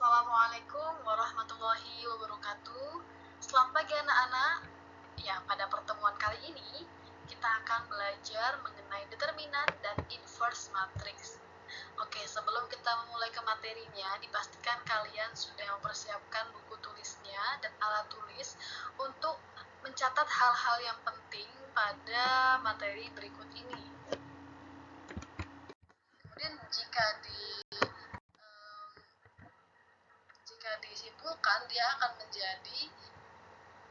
Assalamualaikum warahmatullahi wabarakatuh. Selamat pagi anak-anak. Ya, pada pertemuan kali ini kita akan belajar mengenai determinan dan inverse matrix. Oke, sebelum kita memulai ke materinya, dipastikan kalian sudah mempersiapkan buku tulisnya dan alat tulis untuk mencatat hal-hal yang penting pada materi berikut ini. Kemudian jika disimpulkan, dia akan menjadi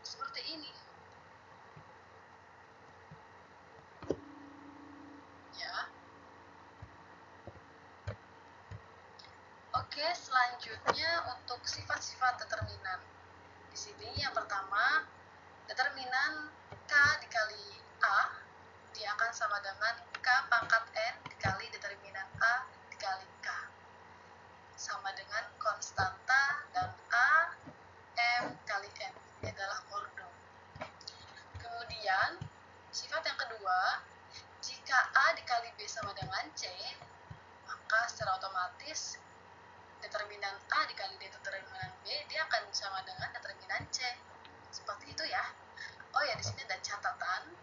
seperti ini. Ya. Oke, selanjutnya untuk sifat-sifat determinan. Di sini yang pertama, determinan K dikali A, dia akan sama dengan K pangkat N dikali determinan A dikali K. Sama dengan konstanta dan A, M kali N. Ini adalah ordo. Kemudian, sifat yang kedua, jika A dikali B sama dengan C, maka secara otomatis determinan A dikali determinan B, dia akan sama dengan determinan C. Seperti itu ya. Oh ya, di sini ada catatan.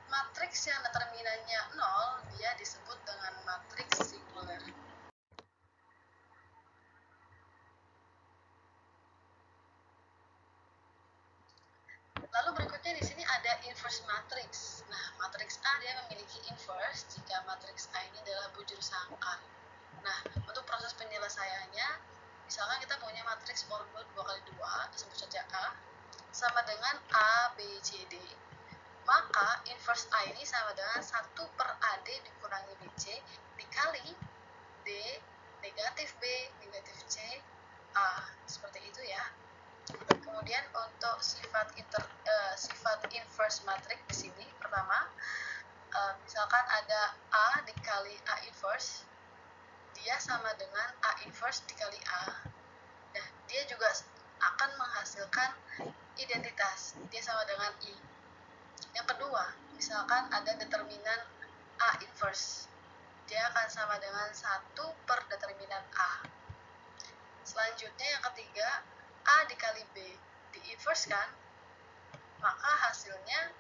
Matriks yang determinannya 0, dia disebut dengan matriks singuler. Lalu berikutnya di sini ada inverse matrix. Nah, matriks A dia memiliki inverse jika matriks A ini adalah bujur sangkar. Nah, untuk proses penyelesaiannya, misalkan kita punya matriks ordo 2 kali 2, sebut saja A, sama dengan A, B, C, D. Maka inverse A ini sama dengan 1/AD dikurangi BC dikali D negatif B negatif C A. Seperti itu ya. Kemudian untuk sifat inverse matrix di sini, pertama, misalkan ada A dikali A inverse, dia sama dengan A inverse dikali A. Nah, dia juga akan menghasilkan identitas, dia sama dengan I. Yang kedua, misalkan ada determinan A inverse, dia akan sama dengan 1 per determinan A. Selanjutnya yang ketiga, A dikali B di-inverse kan, maka hasilnya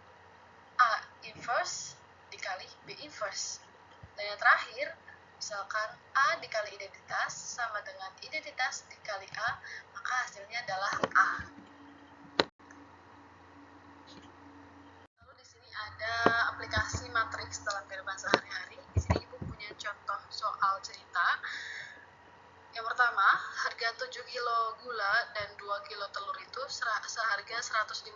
A inverse dikali B inverse. Dan yang terakhir, misalkan A dikali identitas sama dengan identitas dikali A, maka hasilnya adalah A. Lalu di sini ada aplikasi matriks dalam kehidupan sehari-hari. Di sini Ibu punya contoh soal cerita. Yang pertama, harga 7 kilo gula dan 2 kilo telur itu seharga 105.000.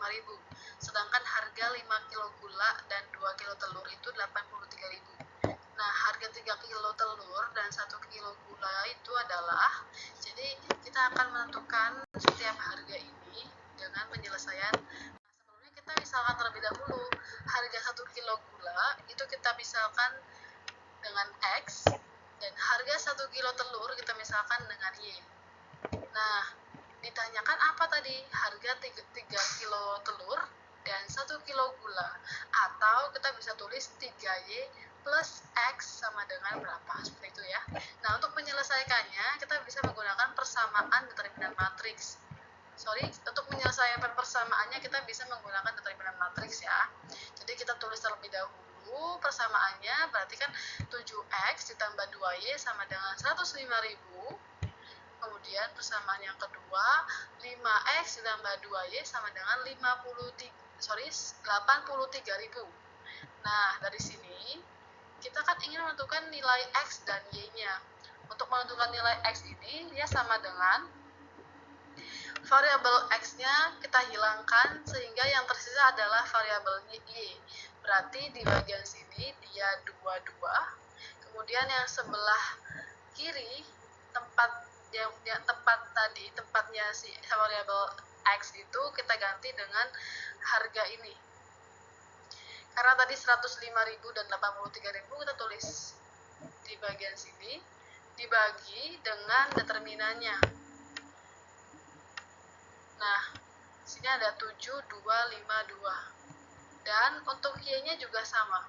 Sedangkan harga 5 kilo gula dan 2 kilo telur itu 83.000. Nah, harga 3 kilo telur dan 1 kilo gula itu adalah, jadi kita akan menentukan setiap harga ini dengan penyelesaian. Nah, sebelumnya kita misalkan terlebih dahulu, harga 1 kilo gula itu kita misalkan dengan X, dan harga 1 kilo telur kita misalkan dengan Y. Nah, ditanyakan apa tadi? Harga 3 kilo telur dan 1 kilo gula. Atau kita bisa tulis 3Y plus X sama dengan berapa? Seperti itu ya. Nah, untuk menyelesaikannya, kita bisa menggunakan persamaan determinan matriks. Untuk menyelesaikan persamaannya, kita bisa menggunakan determinan matriks ya. Jadi kita tulis terlebih dahulu persamaannya, berarti kan 7X ditambah 2Y sama dengan 105.000. Kemudian persamaan yang kedua, 5X ditambah 2Y sama dengan 83.000. Nah, dari sini kita kan ingin menentukan nilai X dan Y-nya. Untuk menentukan nilai X ini, dia sama dengan variabel X-nya kita hilangkan sehingga yang tersisa adalah variabel Y. Berarti di bagian sini dia 22. Kemudian yang sebelah kiri, tempatnya si variabel X itu kita ganti dengan harga ini. Karena tadi 105.000 dan 83.000 kita tulis di bagian sini, dibagi dengan determinannya. Nah, sini ada 7252. Dan untuk Y-nya juga sama.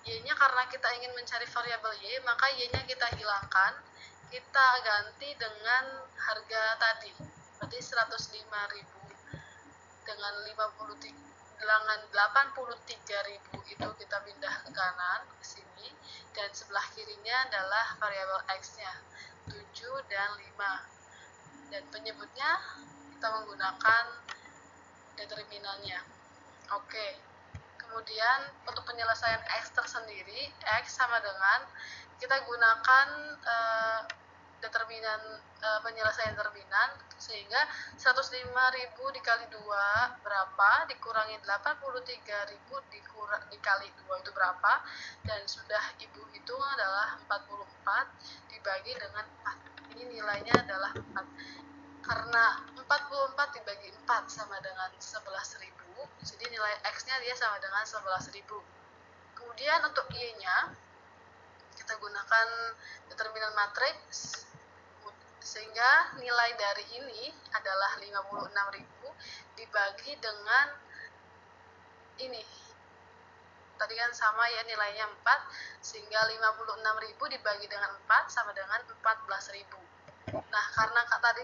Y-nya karena kita ingin mencari variabel Y, maka Y-nya kita hilangkan. kita ganti dengan harga tadi, berarti 105.000 dengan 83.000 itu kita pindah ke kanan ke sini, dan sebelah kirinya adalah variabel X-nya 7 dan 5, dan penyebutnya kita menggunakan determinannya. Oke, kemudian untuk penyelesaian X tersendiri, X sama dengan kita gunakan determinan penyelesaian determinan, sehingga 105.000 dikali 2 berapa, dikurangi 83.000 dikali 2 itu berapa, dan sudah ibu hitung adalah 44 dibagi dengan 4. Ini nilainya adalah 4. Karena 44 dibagi 4 sama dengan 11.000, jadi nilai X-nya dia sama dengan 11.000. Kemudian untuk Y-nya, kita gunakan determinan matriks, sehingga nilai dari ini adalah 56.000 dibagi dengan ini. Tadi kan sama ya nilainya 4, sehingga 56.000 dibagi dengan 4 sama dengan 14.000. Nah, karena tadi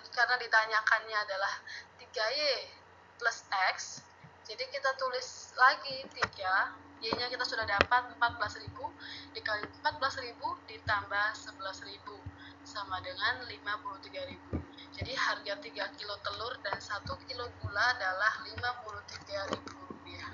karena ditanyakannya adalah 3Y plus X, jadi kita tulis lagi 3, Y-nya kita sudah dapat 14.000 dikali 14.000 ditambah 11.000 sama dengan 53.000. Jadi harga 3 kilo telur dan 1 kilo gula adalah 53.000 rupiah.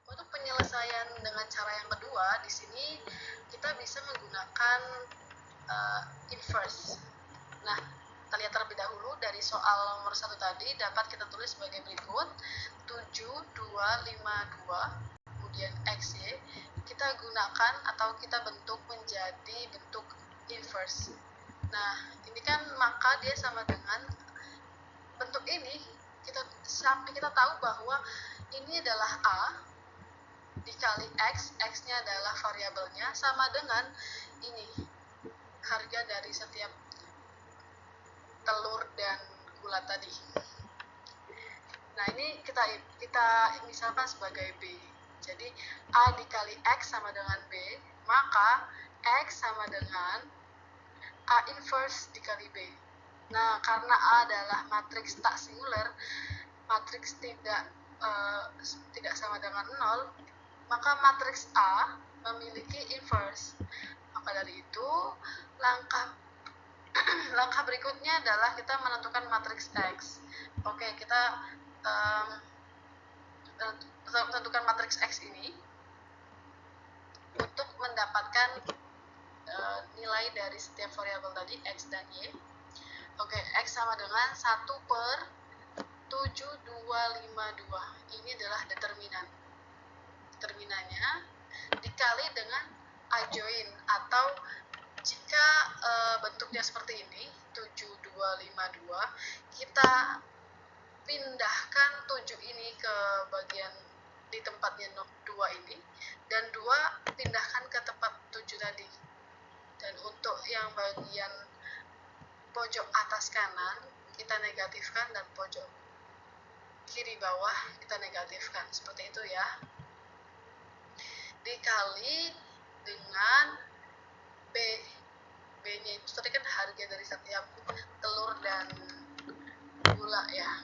Untuk penyelesaian dengan cara yang kedua, di sini kita bisa menggunakan inverse. Nah, kita lihat terlebih dahulu dari soal nomor 1 tadi dapat kita tulis sebagai berikut: 7252 kemudian XY kita gunakan atau kita bentuk menjadi bentuk inverse. Nah, ini kan maka dia sama dengan bentuk ini, kita tahu bahwa ini adalah A dikali X, X-nya adalah variabelnya, sama dengan ini harga dari setiap telur dan gula tadi. Nah, ini kita misalkan sebagai B. Jadi A dikali X sama dengan B, maka X sama dengan A inverse dikali B. Nah, karena A adalah matriks tak singular, matriks tidak sama dengan 0, maka matriks A memiliki inverse. Maka dari itu, langkah berikutnya adalah kita menentukan matriks X. Oke, kita menentukan matriks X ini untuk mendapatkan nilai dari setiap variabel tadi, X dan Y. Oke, X sama dengan 1/7252. Ini adalah determinannya dikali dengan adjoint, atau jika bentuknya seperti ini 7252, kita pindahkan 7 ini ke bagian di tempatnya 2 ini, dan 2 pindahkan ke tempat 7 tadi. Dan untuk yang bagian pojok atas kanan kita negatifkan, dan pojok kiri bawah kita negatifkan, seperti itu ya. Dikali dengan B. B-nya itu tadi kan harga dari setiap telur dan gula ya.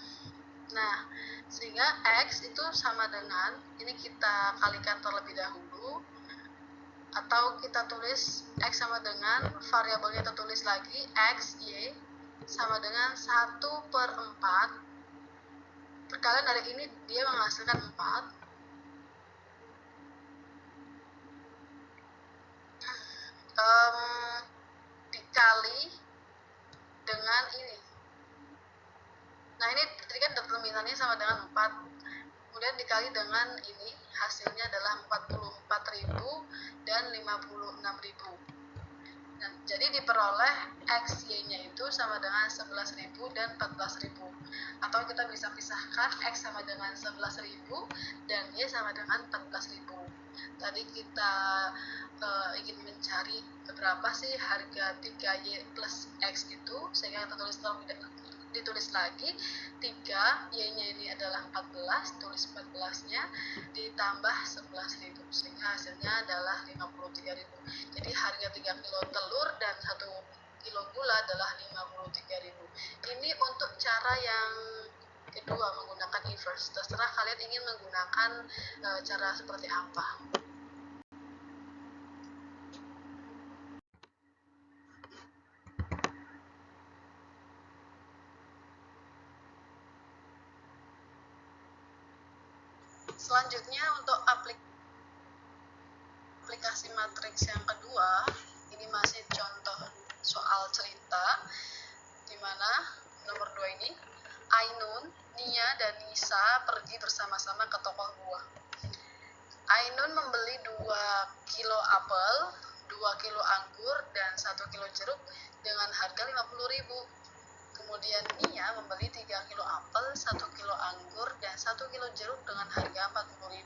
Nah, sehingga X itu sama dengan, ini kita kalikan terlebih dahulu, atau kita tulis X sama dengan variabelnya, kita tulis lagi X, Y sama dengan 1/4. Perkalian dari ini dia menghasilkan 4. Dikali dengan ini. Nah, ini tadi kan determinannya sama dengan 4. Kemudian dikali dengan ini, hasilnya adalah 44.000 dan 56.000. Nah, jadi diperoleh XY-nya itu sama dengan 11.000 dan 14.000. Atau kita bisa pisahkan X sama dengan 11.000 dan Y sama dengan 14.000. Tadi kita ingin mencari berapa sih harga 3Y plus X itu, sehingga kita tulis ditulis lagi 3, Y-nya ini adalah 14, tulis 14-nya ditambah 11.000 sehingga hasilnya adalah 53.000. Jadi harga 3 kilo telur dan 1 kilo gula adalah 53.000. Ini untuk cara yang kedua menggunakan inverse. Terserah kalian ingin menggunakan cara seperti apa. Selanjutnya untuk aplikasi matriks yang kedua, ini masih contoh soal cerita, di mana nomor 2 ini, Ainun, Nia, dan Nisa pergi bersama-sama ke toko buah. Ainun membeli 2 kilo apel, 2 kilo anggur, dan 1 kilo jeruk dengan harga 50.000. Kemudian Nia membeli 3 kilo apel, 1 kilo anggur, dan 1 kilo jeruk dengan harga 40.000.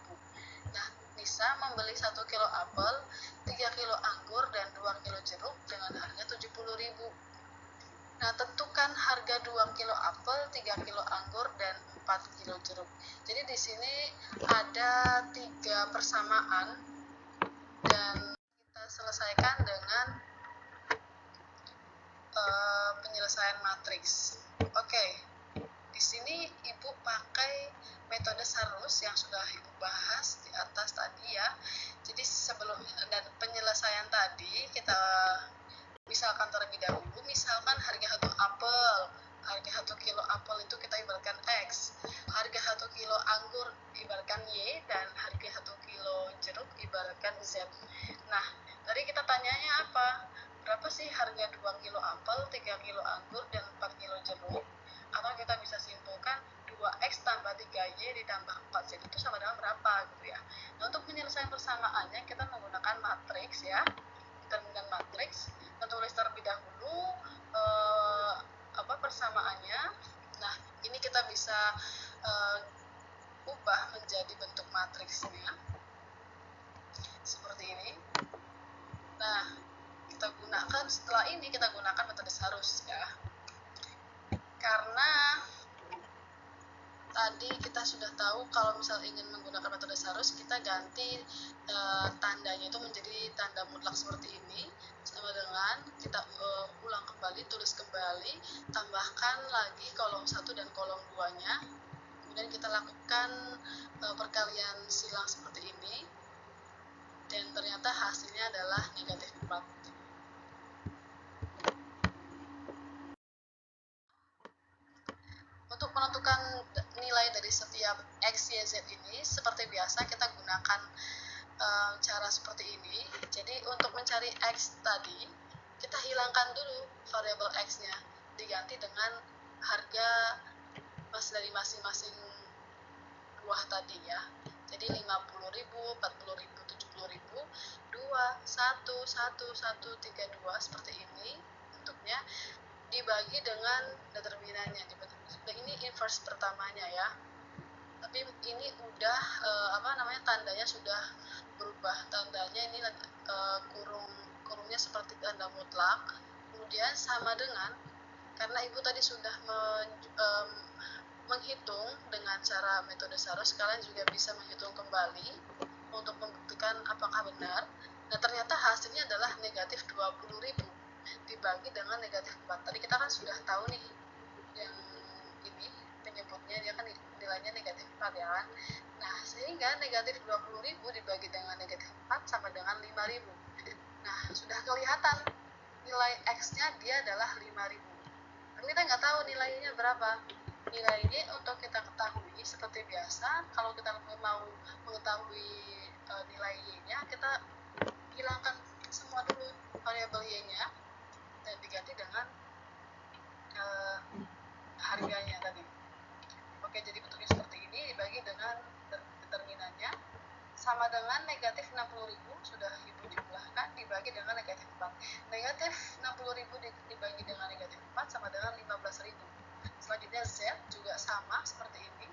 Nah, Nisa membeli 1 kilo apel, 3 kilo anggur, dan 2 kilo jeruk dengan harga 70.000. Nah, tentukan harga 2 kilo apel, 3 kilo anggur, dan 4 kilo jeruk. Jadi di sini ada 3 persamaan dan kita selesaikan dengan penyelesaian matriks. Oke, di sini Ibu pakai metode Sarus yang sudah Ibu bahas di atas tadi ya. Jadi sebelum dan penyelesaian tadi kita misalkan terlebih dahulu, misalkan harga 1 apel, harga 1 kilo apel itu kita ibaratkan X, harga 1 kilo anggur ibaratkan Y, dan harga 1 kilo jeruk ibaratkan Z. Nah, tadi kita tanyanya apa? Berapa sih harga 2 kilo apel, 3 kilo anggur, dan 4 kilo jeruk? Atau kita bisa simpulkan 2X tambah 3Y ditambah 4Z itu sama dengan berapa gitu ya. Nah, untuk penyelesaian persamaannya kita menggunakan matriks ya. Kita menggunakan matriks, kita tulis terlebih dahulu persamaannya. Nah, ini kita bisa ubah menjadi bentuk matriksnya seperti ini. Nah, setelah ini kita gunakan metode Sarus ya, karena tadi kita sudah tahu kalau misal ingin menggunakan metode Sarus, kita ganti tandanya itu menjadi tanda mutlak seperti ini, sama dengan kita ulang kembali, tulis kembali, tambahkan lagi kolom 1 dan kolom 2 nya, kemudian kita lakukan perkalian silang seperti ini, dan ternyata hasilnya adalah negatif 4. Untuk menentukan nilai dari setiap X, Y, Z ini, seperti biasa kita gunakan cara seperti ini. Jadi untuk mencari X tadi, kita hilangkan dulu variabel X-nya, diganti dengan harga dari masing-masing buah tadi ya. Jadi 50.000, 40.000, 70.000, 2, 1, 1, 1, 3, 2 seperti ini bentuknya, dibagi dengan determinannya. Ini inverse pertamanya ya. Tapi ini udah tandanya sudah berubah. Tandanya ini kurungnya seperti tanda mutlak. Kemudian sama dengan, karena Ibu tadi sudah menghitung dengan cara metode Sarus, kalian juga bisa menghitung kembali untuk membuktikan apakah benar. Nah, ternyata hasilnya adalah negatif 20.000 dibagi dengan negatif 4. Tadi kita kan sudah tahu nih, yang ini penyebutnya dia kan nilainya negatif 4 ya kan. Nah, sehingga negatif 20.000 dibagi dengan negatif 4 sama dengan 5.000. Nah, sudah kelihatan nilai X-nya dia adalah 5.000. Tapi kita nggak tahu nilainya berapa. Nilai ini untuk kita ketahui seperti biasa, kalau kita mau mengetahui nilai Y-nya, kita hilangkan semua dulu variabel Y-nya dan diganti dengan harganya tadi. Oke, jadi bentuknya seperti ini, dibagi dengan determinannya sama dengan negatif 60.000, sudah Ibu jumlahkan, dibagi dengan negatif 4. Negatif 60.000 dibagi dengan negatif 4 sama dengan 15.000. Selanjutnya Z juga sama seperti ini.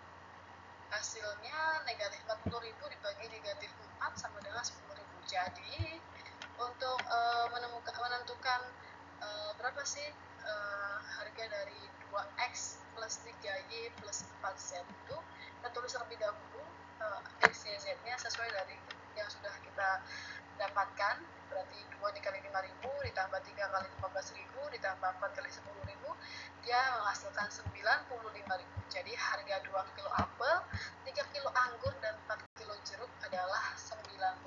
Hasilnya negatif 40.000 dibagi negatif 4 sama dengan 10.000. Jadi untuk menentukan berapa sih harga dari 2 bahwa X plus 3Y plus 4Z itu kita tulis terlebih dahulu X, Y, Z-nya sesuai dari yang sudah kita dapatkan. Berarti 2 dikali 5.000 ditambah 3 kali 15.000 ditambah 4 kali 10.000, dia menghasilkan 95.000. Jadi harga 2 kilo apel, 3 kilo anggur, dan 4 kilo jeruk adalah 95.000.